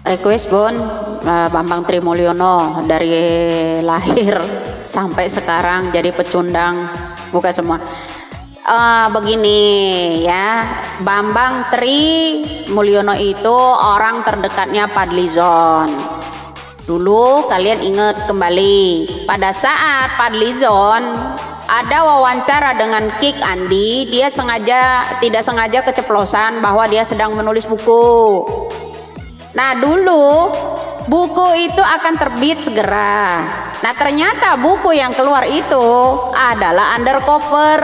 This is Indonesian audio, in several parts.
Request Bun, Bambang Trimulyono dari lahir sampai sekarang jadi pecundang, bukan semua. Begini ya, Bambang Trimulyono itu orang terdekatnya Fadlizon. Dulu kalian ingat kembali pada saat Fadlizon ada wawancara dengan Kik Andi, dia tidak sengaja keceplosan bahwa dia sedang menulis buku. Nah, dulu buku itu akan terbit segera. Nah, ternyata buku yang keluar itu adalah undercover.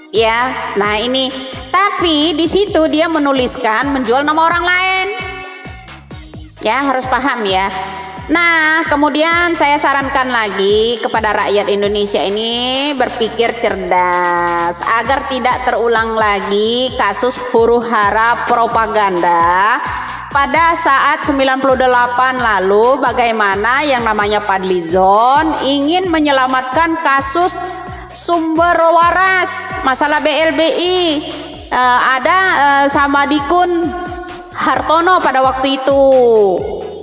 Ya, nah ini. Tapi di situ dia menuliskan menjual nama orang lain. Ya, harus paham ya. Nah, kemudian saya sarankan lagi kepada rakyat Indonesia ini berpikir cerdas agar tidak terulang lagi kasus huru-hara propaganda. Pada saat 98 lalu, bagaimana yang namanya Fadlizon ingin menyelamatkan kasus sumber waras masalah BLBI, ada sama Dikun Hartono pada waktu itu.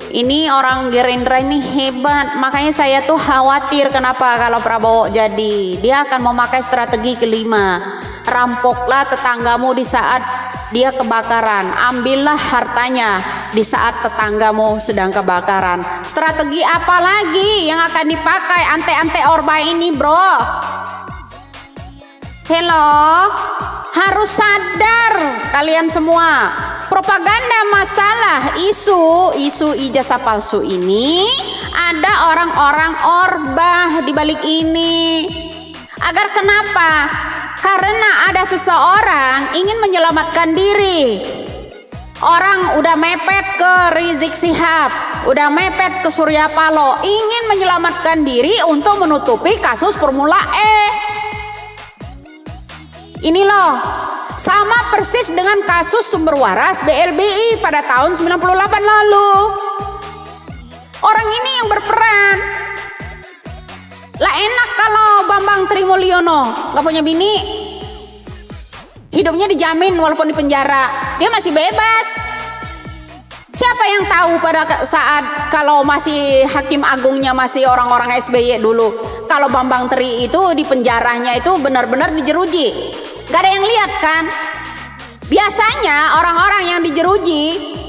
Ini orang Gerindra ini hebat, makanya saya tuh khawatir kenapa kalau Prabowo jadi, dia akan memakai strategi kelima. Rampoklah tetanggamu di saat dia kebakaran, ambillah hartanya di saat tetanggamu sedang kebakaran. Strategi apa lagi yang akan dipakai ante-ante Orba ini, bro? Hello, harus sadar kalian semua. Propaganda masalah isu ijazah palsu ini, ada orang-orang Orba di balik ini. Agar kenapa? Karena ada seseorang ingin menyelamatkan diri. Orang udah mepet ke Rizik Syihab, udah mepet ke Surya Paloh, ingin menyelamatkan diri untuk menutupi kasus Formula E. Ini loh, sama persis dengan kasus sumber waras BLBI pada tahun 98 lalu. Orang ini yang berperan. Lah enak kalau Bambang Trimulyono gak punya bini, hidupnya dijamin walaupun di penjara, dia masih bebas. Siapa yang tahu pada saat kalau masih hakim agungnya masih orang-orang SBY dulu, kalau Bambang Tri itu di penjaranya itu benar-benar dijeruji, gak ada yang lihat kan. Biasanya orang-orang yang dijeruji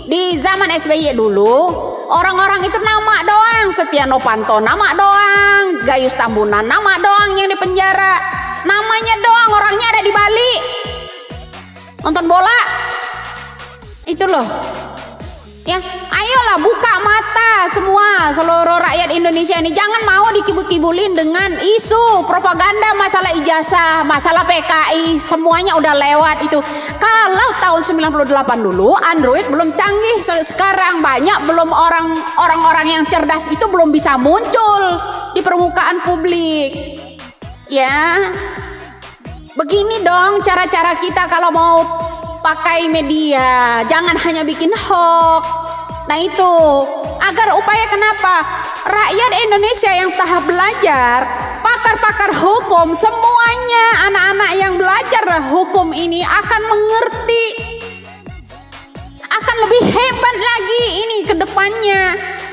di zaman SBY dulu, orang-orang itu nama doang, Setia Novanto nama doang, Gayus Tambunan nama doang yang di penjara, namanya doang, orangnya ada di Bali nonton bola. Itu loh ya, ayolah buka mata semua seluruh rakyat Indonesia ini, jangan mau dikibul-kibulin dengan isu propaganda masalah ijazah, masalah PKI, semuanya udah lewat itu. Kalau tahun 98 dulu Android belum canggih sekarang, banyak belum orang-orang yang cerdas itu belum bisa muncul di permukaan publik. Ya, begini dong cara-cara kita kalau mau pakai media, jangan hanya bikin hoax. Nah itu, agar upaya kenapa rakyat Indonesia yang tahap belajar, pakar-pakar hukum, semuanya anak-anak yang belajar hukum ini akan mengerti, akan lebih hebat lagi ini ke depannya,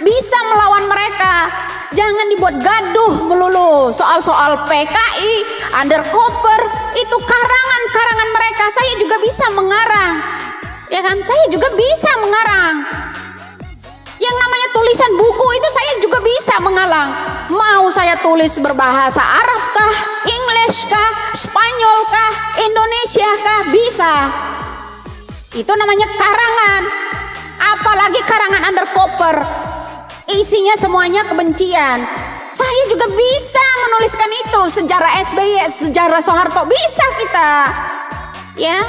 bisa melawan mereka. Jangan dibuat gaduh melulu soal-soal PKI, undercover, itu karangan-karangan mereka. Saya juga bisa mengarang, ya kan? Saya juga bisa mengarang. Yang namanya tulisan buku itu saya juga bisa mengalang. Mau saya tulis berbahasa Arab kah, English kah, Spanyol kah, Indonesia kah, bisa. Itu namanya karangan. Apalagi karangan undercover, isinya semuanya kebencian. Saya juga bisa menuliskan itu, sejarah SBY, sejarah Soeharto, bisa kita. Ya,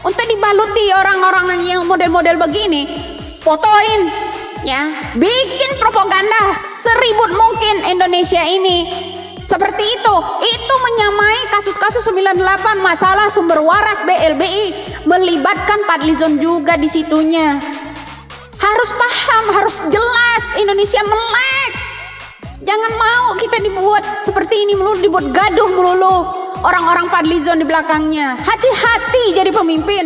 untuk dibaluti orang-orang yang model-model begini, fotoin, ya, bikin propaganda seribut mungkin Indonesia ini. Seperti itu menyamai kasus-kasus 98 masalah sumber waras BLBI, melibatkan Fadlizon juga di situnya. Harus paham, harus jelas, Indonesia melek. Jangan mau kita dibuat seperti ini melulu, dibuat gaduh melulu. Orang-orang Fadlizon di belakangnya. Hati-hati jadi pemimpin.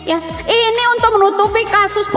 Ya, ini untuk menutupi kasus